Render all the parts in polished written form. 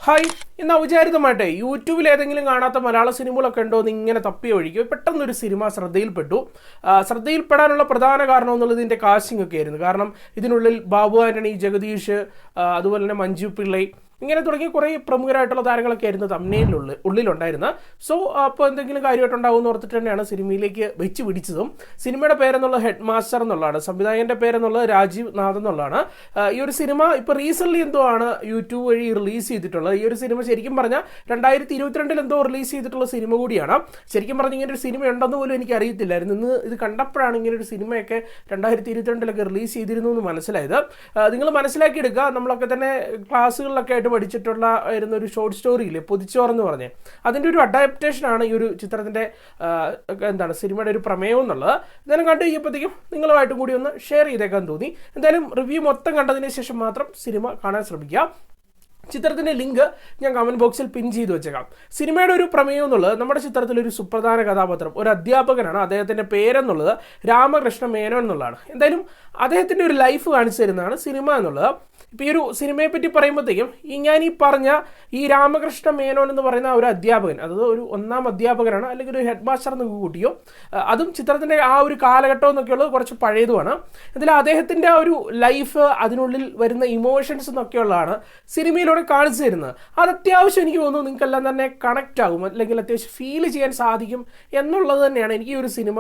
Hi, ഇന്ന് ഔചാരിതമായിട്ട് യൂട്യൂബിൽ ഏതെങ്കിലും കാണാത്ത മലയാള സിനിമകളൊക്കെ ഉണ്ടോ എന്ന് ഇങ്ങനെ തപ്പി ഒഴിക്കും. പെട്ടെന്നൊരു സിനിമ ശ്രദ്ധയിൽപ്പെട്ടു. ശ്രദ്ധയിൽപ്പെടാനുള്ള പ്രധാന കാരണം എന്നുള്ളത് ഇതിൻ്റെ കാസ്റ്റിംഗ് ഒക്കെ ആയിരുന്നു. കാരണം ഇതിനുള്ളിൽ ബാബു ആന്റണി, ജഗദീഷ്, അതുപോലെ തന്നെ മഞ്ജു പിള്ളൈ, ഇങ്ങനെ തുടങ്ങിയ കുറേ പ്രമുഖരായിട്ടുള്ള താരങ്ങളൊക്കെ ആയിരുന്നു ഉള്ളിലുണ്ടായിരുന്നത്. സോ അപ്പോൾ എന്തെങ്കിലും കാര്യമായിട്ടുണ്ടാവുമെന്ന് ഓർത്തിട്ട് തന്നെയാണ് സിനിമയിലേക്ക് വെച്ച് പിടിച്ചതും. സിനിമയുടെ പേരെന്നുള്ളത് ഹെഡ് മാസ്റ്റർ എന്നുള്ളതാണ്. സംവിധായകൻ്റെ പേരെന്നുള്ളത് രാജീവ് നാഥ് എന്നുള്ളതാണ്. ഈ ഒരു സിനിമ ഇപ്പോൾ റീസെൻ്റ്ലി എന്തോ ആണ് യൂട്യൂബ് വഴി റിലീസ് ചെയ്തിട്ടുള്ളത്. ഈ ഒരു സിനിമ ശരിക്കും പറഞ്ഞാൽ 2022 എന്തോ റിലീസ് ചെയ്തിട്ടുള്ള സിനിമ കൂടിയാണ്. ശരിക്കും പറഞ്ഞാൽ ഇങ്ങനെ ഒരു സിനിമ ഉണ്ടെന്ന് പോലും എനിക്ക് അറിയത്തില്ലായിരുന്നു. ഇന്ന് ഇത് കണ്ടപ്പോഴാണ് ഇങ്ങനെ ഒരു സിനിമയൊക്കെ 2022 റിലീസ് ചെയ്തിരുന്നു എന്ന് മനസ്സിലായത്. നിങ്ങൾ മനസ്സിലാക്കിയെടുക്കുക, നമ്മളൊക്കെ തന്നെ ക്ലാസ്സുകളിലൊക്കെ ആയിട്ട് പഠിച്ചിട്ടുള്ള ഒരു ഷോർട്ട് സ്റ്റോറി ഇല്ലേ, പൊതിച്ചോറെന്ന് പറഞ്ഞ്, അതിൻ്റെ ഒരു അഡാപ്റ്റേഷനാണ് ഈ ഒരു ചിത്രത്തിൻ്റെ സിനിമയുടെ ഒരു പ്രമേയം എന്നുള്ളത്. ഇതെല്ലാം കണ്ടു കഴിഞ്ഞപ്പോഴത്തേക്കും നിങ്ങളുമായിട്ടും കൂടി ഒന്ന് ഷെയർ ചെയ്തേക്കാൻ തോന്നി. എന്തായാലും റിവ്യൂ മൊത്തം കണ്ടതിന് ശേഷം മാത്രം സിനിമ കാണാൻ ശ്രമിക്കുക. ചിത്രത്തിൻ്റെ ലിങ്ക് ഞാൻ കമൻറ്റ് ബോക്സിൽ പിൻ ചെയ്ത് വെച്ചേക്കാം. സിനിമയുടെ ഒരു പ്രമേയം എന്നുള്ളത് നമ്മുടെ ചിത്രത്തിലൊരു സുപ്രധാന കഥാപാത്രം ഒരു അധ്യാപകനാണ്. അദ്ദേഹത്തിൻ്റെ പേരെന്നുള്ളത് രാമകൃഷ്ണ മേനോൻ എന്നുള്ളതാണ്. എന്തായാലും അദ്ദേഹത്തിൻ്റെ ഒരു ലൈഫ് കാണിച്ചു തരുന്നതാണ് സിനിമ എന്നുള്ളത്. ഇപ്പോൾ ഈ ഒരു സിനിമയെ പറ്റി പറയുമ്പോഴത്തേക്കും ഞാൻ ഈ പറഞ്ഞ ഈ രാമകൃഷ്ണ മേനോൻ എന്ന് പറയുന്ന ഒരു അധ്യാപകൻ, അതായത് ഒരു ഒന്നാം അധ്യാപകനാണ്, അല്ലെങ്കിൽ ഒരു ഹെഡ് മാസ്റ്റർ എന്ന് കൂട്ടിയോ, അതും ചിത്രത്തിൻ്റെ ആ ഒരു കാലഘട്ടം എന്നൊക്കെയുള്ളത് കുറച്ച് പഴയതുമാണ്. ഇതിൽ അദ്ദേഹത്തിൻ്റെ ആ ഒരു ലൈഫ്, അതിനുള്ളിൽ വരുന്ന ഇമോഷൻസ് എന്നൊക്കെയുള്ളതാണ് സിനിമയിലൂടെ കാണിച്ചു തരുന്നത്. അത് അത്യാവശ്യം എനിക്ക് തോന്നുന്നു നിങ്ങൾക്കെല്ലാം തന്നെ കണക്റ്റ് ആകും, അല്ലെങ്കിൽ അത്യാവശ്യം ഫീൽ ചെയ്യാൻ സാധിക്കും എന്നുള്ളത് തന്നെയാണ് എനിക്ക് ഈ ഒരു സിനിമ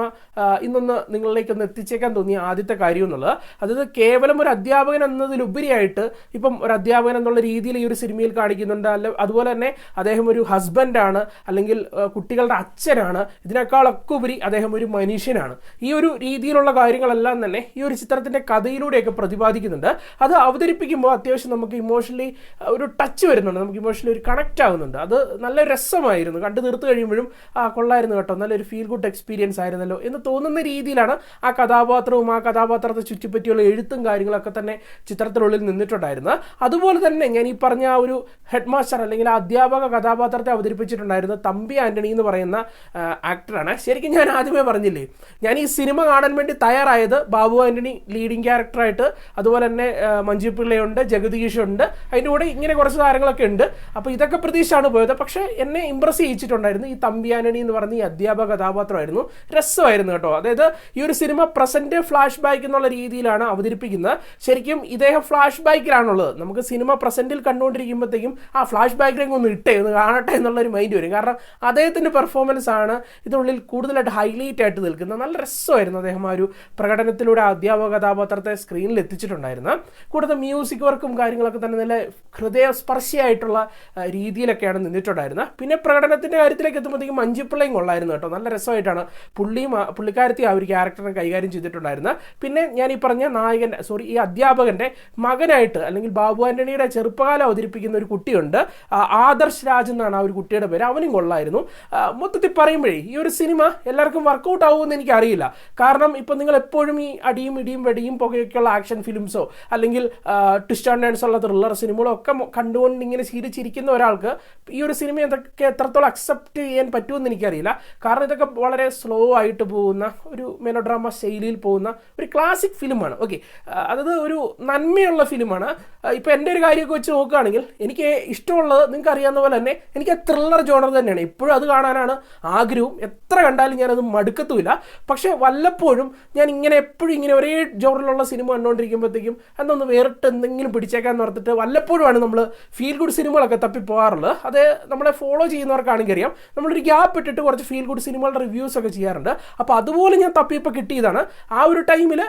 ഇന്നൊന്ന് നിങ്ങളിലേക്കൊന്ന് എത്തിച്ചേക്കാൻ തോന്നിയ ആദ്യത്തെ കാര്യം എന്നുള്ളത്. അതായത് കേവലം ഒരു അധ്യാപകൻ എന്നതിലുപരിയായിട്ട് ഇപ്പം ഒരു അധ്യാപകൻ എന്നുള്ള രീതിയിൽ ഈ ഒരു സിനിമയിൽ കാണിക്കുന്നുണ്ട്. അതുപോലെ തന്നെ അദ്ദേഹം ഒരു ഹസ്ബൻഡാണ്, അല്ലെങ്കിൽ കുട്ടികളുടെ അച്ഛനാണ്. ഇതിനേക്കാളൊക്കെ ഉപരി അദ്ദേഹം ഒരു മനുഷ്യനാണ്. ഈ ഒരു രീതിയിലുള്ള കാര്യങ്ങളെല്ലാം തന്നെ ഈ ഒരു ചിത്രത്തിൻ്റെ കഥയിലൂടെയൊക്കെ പ്രതിപാദിക്കുന്നുണ്ട്. അത് അവതരിപ്പിക്കുമ്പോൾ അത്യാവശ്യം നമുക്ക് ഇമോഷണലി ഒരു ടച്ച് വരുന്നുണ്ട്, നമുക്ക് ഇമോഷണലി ഒരു കണക്റ്റ് ആവുന്നുണ്ട്. അത് നല്ല രസമായിരുന്നു. കണ്ടു തീർത്ത് കഴിയുമ്പോഴും കൊള്ളായിരുന്നു കേട്ടോ, നല്ലൊരു ഫീൽ ഗുഡ് എക്സ്പീരിയൻസ് ആയിരുന്നല്ലോ എന്ന് തോന്നുന്ന രീതിയിലാണ് ആ കഥാപാത്രവും ആ കഥാപാത്രത്തെ ചുറ്റിപ്പറ്റിയുള്ള എഴുത്തും കാര്യങ്ങളൊക്കെ തന്നെ ചിത്രത്തിനുള്ളിൽ നിന്നിട്ടുണ്ടായിരുന്നത്. അതുപോലെ തന്നെ ഞാൻ ഈ പറഞ്ഞ ആ ഒരു ഹെഡ് മാസ്റ്റർ അല്ലെങ്കിൽ ആ അധ്യാപക കഥാപാത്രത്തെ അവതരിപ്പിച്ചിട്ടുണ്ടായിരുന്നത് തമ്പി ആന്റണി എന്ന് പറയുന്ന ആക്ടറാണ്. ശരിക്കും ഞാൻ ആദ്യമേ പറഞ്ഞില്ലേ, ഞാൻ ഈ സിനിമ കാണാൻ വേണ്ടി തയ്യാറായത് ബാബു ആന്റണി ലീഡിങ് ക്യാരക്ടറായിട്ട്, അതുപോലെ തന്നെ മഞ്ജു പിള്ളയുണ്ട്, ജഗദീഷുണ്ട്, അതിൻ്റെ കൂടെ ഇങ്ങനെ കുറച്ച് താരങ്ങളൊക്കെ ഉണ്ട്. അപ്പോൾ ഇതൊക്കെ പ്രതീക്ഷയാണ് പോയത്. പക്ഷേ എന്നെ ഇമ്പ്രസ് ചെയ്യിച്ചിട്ടുണ്ടായിരുന്നു ഈ തമ്പി ആന്റണി എന്ന് പറഞ്ഞ ഈ അധ്യാപക കഥാപാത്രമായിരുന്നു. രസമായിരുന്നു കേട്ടോ. അതായത് ഈ ഒരു സിനിമ പ്രസന്റ് ഫ്ലാഷ് ബാക്ക് എന്നുള്ള രീതിയിലാണ് അവതരിപ്പിക്കുന്നത്. ശരിക്കും ഇദ്ദേഹം ഫ്ലാഷ് ബാക്കിലാണുള്ളത്. നമുക്ക് സിനിമ പ്രസന്റിൽ കണ്ടുകൊണ്ടിരിക്കുമ്പോഴത്തേക്കും ആ ഫ്ലാഷ് ബാക്കിലേക്ക് ഒന്ന് ഒന്ന് കാണട്ടെ എന്നുള്ളൊരു മൈൻഡ് വരും. കാരണം അദ്ദേഹത്തിൻ്റെ പെർഫോമൻസ് ആണ് ഇതിനുള്ളിൽ കൂടുതലായിട്ട് ഹൈലൈറ്റ് ആയിട്ട് നിൽക്കുന്നത്. നല്ല രസമായിരുന്നു അദ്ദേഹം ആ ഒരു പ്രകടനത്തിലൂടെ അധ്യാപക കഥാപാത്രത്തെ സ്ക്രീനിൽ എത്തിച്ചിട്ടുണ്ടായിരുന്നത്. കൂടാതെ മ്യൂസിക് വർക്കും കാര്യങ്ങളൊക്കെ തന്നെ നല്ല ഹൃദയസ്പർശിയായിട്ടുള്ള രീതിയിലൊക്കെയാണ് നിന്നിട്ടുണ്ടായിരുന്നത്. പിന്നെ പ്രകടനത്തിൻ്റെ കാര്യത്തിലേക്ക് എത്തുമ്പോഴത്തേക്കും മഞ്ജു പിള്ളയും കൊള്ളായിരുന്നു കേട്ടോ. നല്ല രസമായിട്ടാണ് പുള്ളിക്കാരത്തി ആ ഒരു ക്യാരക്ടറിനെ കൈകാര്യം ചെയ്തിട്ടുണ്ടായിരുന്നത്. പിന്നെ ഞാൻ ഈ പറഞ്ഞ ഈ അധ്യാപകൻ്റെ മകനായിട്ട്, അല്ലെങ്കിൽ ബാബു ആന്റണിയുടെ ചെറുപ്പകാലം അവതരിപ്പിക്കുന്ന ഒരു കുട്ടിയുണ്ട്, ആദർശ് രാജ് എന്നാണ് ആ ഒരു കുട്ടിയുടെ പേര്. അവനും കൊള്ളായിരുന്നു. മൊത്തത്തിൽ പറയുമ്പോഴേ ഈ ഒരു സിനിമ എല്ലാവർക്കും വർക്കൗട്ട് ആവുമെന്ന് എനിക്കറിയില്ല. കാരണം ഇപ്പം നിങ്ങൾ എപ്പോഴും ഈ അടിയും ഇടിയും വെടിയും പുകയൊക്കെയുള്ള ആക്ഷൻ ഫിലിംസോ അല്ലെങ്കിൽ ട്വിസ്റ്റ് ആൻഡ് ടേൺസ് ഉള്ള ത്രില്ലർ സിനിമകളോ ഒക്കെ കണ്ടുകൊണ്ട് ഇങ്ങനെ ശീലിച്ചിരിക്കുന്ന ഒരാൾക്ക് ഈ ഒരു സിനിമ എന്തൊക്കെ എത്രത്തോളം അക്സെപ്റ്റ് ചെയ്യാൻ പറ്റുമെന്ന് എനിക്കറിയില്ല. കാരണം ഇതൊക്കെ വളരെ സ്ലോ ആയിട്ട് പോകുന്ന ഒരു മെലോഡ്രാമ ശൈലിയിൽ പോകുന്ന ഒരു ക്ലാസിക് ഫിലിമാണ്. ഓക്കെ, അതായത് ഒരു നന്മയുള്ള ഫിലിമാണ്. ഇപ്പോൾ എൻ്റെ ഒരു കാര്യമൊക്കെ വെച്ച് നോക്കുകയാണെങ്കിൽ എനിക്ക് ഇഷ്ടമുള്ളത് നിങ്ങൾക്ക് അറിയാവുന്ന പോലെ തന്നെ എനിക്ക് ആ ത്രില്ലർ ജോണർ തന്നെയാണ്. ഇപ്പോഴും അത് കാണാനാണ് ആഗ്രഹവും. എത്ര കണ്ടാലും ഞാനത് മടുക്കത്തുമില്ല. പക്ഷേ വല്ലപ്പോഴും ഞാൻ എപ്പോഴും ഇങ്ങനെ ഒരേ ജോണറിലുള്ള സിനിമ കണ്ടുകൊണ്ടിരിക്കുമ്പോഴത്തേക്കും അതൊന്ന് വേറിട്ട് എന്തെങ്കിലും പിടിച്ചേക്കാന്ന് ഓർത്തിട്ട് വല്ലപ്പോഴുമാണ് നമ്മൾ ഫീൽ ഗുഡ് സിനിമകളൊക്കെ തപ്പി പോകാറുള്ളത്. അത് നമ്മളെ ഫോളോ ചെയ്യുന്നവർക്കാണെങ്കിൽ അറിയാം, നമ്മളൊരു ഗ്യാപ്പ് ഇട്ടിട്ട് കുറച്ച് ഫീൽ ഗുഡ് സിനിമകളുടെ റിവ്യൂസ് ഒക്കെ ചെയ്യാറുണ്ട്. അപ്പോൾ അതുപോലെ ഞാൻ തപ്പിയപ്പോൾ കിട്ടിയതാണ്. ആ ഒരു ടൈമിൽ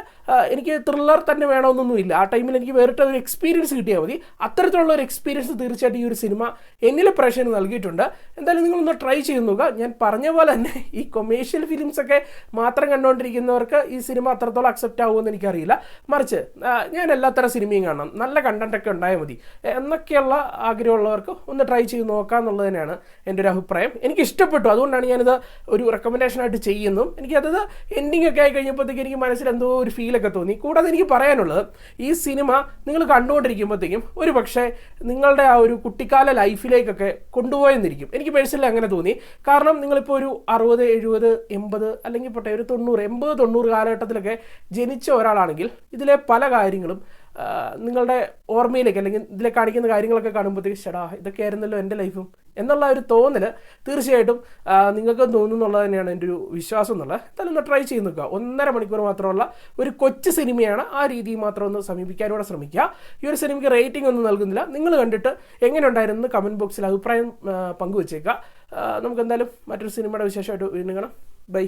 എനിക്ക് ത്രില്ലർ തന്നെ വേണമെന്നൊന്നുമില്ല. ആ ടൈമിൽ എനിക്ക് വേറിട്ട ഒരു എക്സ്പീരിയൻസ് കിട്ടിയാൽ മതി. അത്തരത്തിലുള്ള ഒരു എക്സ്പീരിയൻസ് തീർച്ചയായിട്ടും ഈ ഒരു സിനിമ എന്നിലെ പ്രേക്ഷകന് നൽകിയിട്ടുണ്ട്. എന്തായാലും നിങ്ങളൊന്ന് ട്രൈ ചെയ്ത് നോക്കുക. ഞാൻ പറഞ്ഞ പോലെ തന്നെ ഈ കൊമേഴ്ഷ്യൽ ഫിലിംസൊക്കെ മാത്രം കണ്ടുകൊണ്ടിരിക്കുന്നവർക്ക് ഈ സിനിമ അത്രത്തോളം അക്സെപ്റ്റ് ആകുമെന്ന് എനിക്കറിയില്ല. മറിച്ച് ഞാൻ എല്ലാത്തരം സിനിമയും കാണണം, നല്ല കണ്ടൻറ്റൊക്കെ ഉണ്ടായാൽ മതി എന്നൊക്കെയുള്ള ആഗ്രഹമുള്ളവർക്ക് ഒന്ന് ട്രൈ ചെയ്ത് നോക്കുക എന്നുള്ളത് തന്നെയാണ് എൻ്റെ ഒരു അഭിപ്രായം. എനിക്ക് ഇഷ്ടപ്പെട്ടു, അതുകൊണ്ടാണ് ഞാനിത് ഒരു റെക്കമെൻഡേഷനായിട്ട് ചെയ്യുന്നു. എനിക്കത് എൻഡിങ് ഒക്കെ ആയി കഴിഞ്ഞപ്പോഴത്തേക്ക് എനിക്ക് മനസ്സിൽ എന്തോ ഒരു ഫീലൊക്കെ തോന്നി. കൂടാതെ എനിക്ക് പറയാനുള്ളത്, ഈ സിനിമ നിങ്ങൾ കണ്ടുകൊണ്ടിരിക്കുമ്പോഴത്തേക്കും ഒരു പക്ഷേ നിങ്ങളുടെ ആ ഒരു കുട്ടിക്കാല ലൈഫിലേക്കൊക്കെ കൊണ്ടുപോയെന്നിരിക്കും. എനിക്ക് പേഴ്സണലി അങ്ങനെ തോന്നി. കാരണം നിങ്ങളിപ്പോൾ ഒരു 60, 70, 80 അല്ലെങ്കിൽ പോട്ടെ ഒരു 90, 80, 90 കാലഘട്ടത്തിലൊക്കെ ജനിച്ച ഒരാളാണെങ്കിൽ ഇതിലെ പല കാര്യങ്ങളും നിങ്ങളുടെ ഓർമ്മയിലേക്ക് അല്ലെങ്കിൽ ഇതിലെ കാണിക്കുന്ന കാര്യങ്ങളൊക്കെ കാണുമ്പോഴത്തേക്ക് ഷടാ ഇതൊക്കെ ആയിരുന്നല്ലോ എൻ്റെ ലൈഫും എന്നുള്ള ഒരു തോന്നൽ തീർച്ചയായിട്ടും നിങ്ങൾക്ക് തോന്നുന്നുള്ളത് തന്നെയാണ് എൻ്റെ ഒരു വിശ്വാസം എന്നുള്ളത്. എന്തായാലും ഒന്ന് ട്രൈ ചെയ്ത് നോക്കുക. 1.5 മണിക്കൂർ മാത്രമുള്ള ഒരു കൊച്ചു സിനിമയാണ്. ആ രീതിയിൽ മാത്രം ഒന്ന് സമീപിക്കാനൂടെ ശ്രമിക്കുക. ഈ ഒരു സിനിമയ്ക്ക് റേറ്റിംഗ് ഒന്നും നൽകുന്നില്ല. നിങ്ങൾ കണ്ടിട്ട് എങ്ങനെ ഉണ്ടായിരുന്നു കമൻറ്റ് ബോക്സിൽ അഭിപ്രായം പങ്കുവച്ചേക്കുക. നമുക്ക് എന്തായാലും മറ്റൊരു സിനിമയുടെ വിശേഷമായിട്ട് വീണ്ടും കാണാം. ബൈ.